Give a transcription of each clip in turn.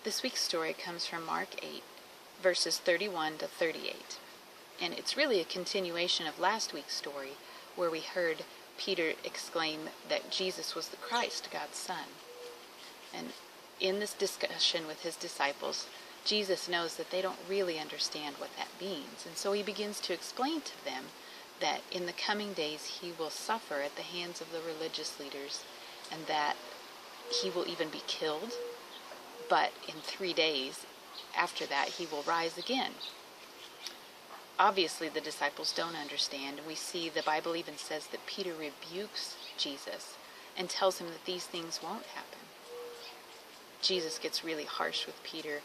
This week's story comes from Mark 8, verses 31 to 38. And it's really a continuation of last week's story, where we heard Peter exclaim that Jesus was the Christ, God's Son. And in this discussion with his disciples, Jesus knows that they don't really understand what that means. And so he begins to explain to them that in the coming days he will suffer at the hands of the religious leaders, and that he will even be killed, but in 3 days after that he will rise again. Obviously the disciples don't understand. We see the Bible even says that Peter rebukes Jesus and tells him that these things won't happen. Jesus gets really harsh with Peter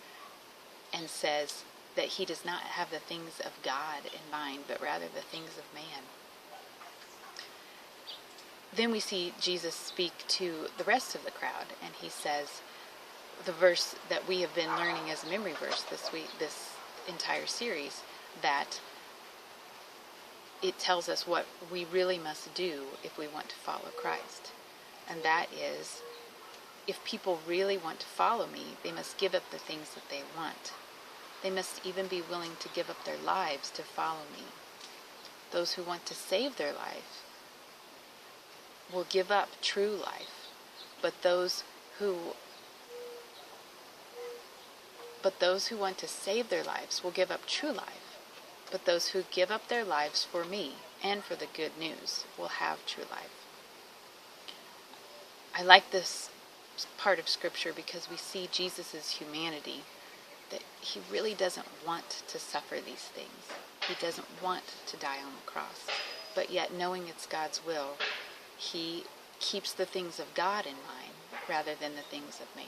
and says that he does not have the things of God in mind, but rather the things of man. Then we see Jesus speak to the rest of the crowd, and he says the verse that we have been learning as a memory verse this week, this entire series, that it tells us what we really must do if we want to follow Christ. And that is, if people really want to follow me, they must give up the things that they want. They must even be willing to give up their lives to follow me. Those who want to save their life will give up true life, but those who want to save their lives will give up true life. But those who give up their lives for me and for the good news will have true life. I like this part of Scripture because we see Jesus' humanity, that he really doesn't want to suffer these things. He doesn't want to die on the cross. But yet, knowing it's God's will, he keeps the things of God in mind rather than the things of man.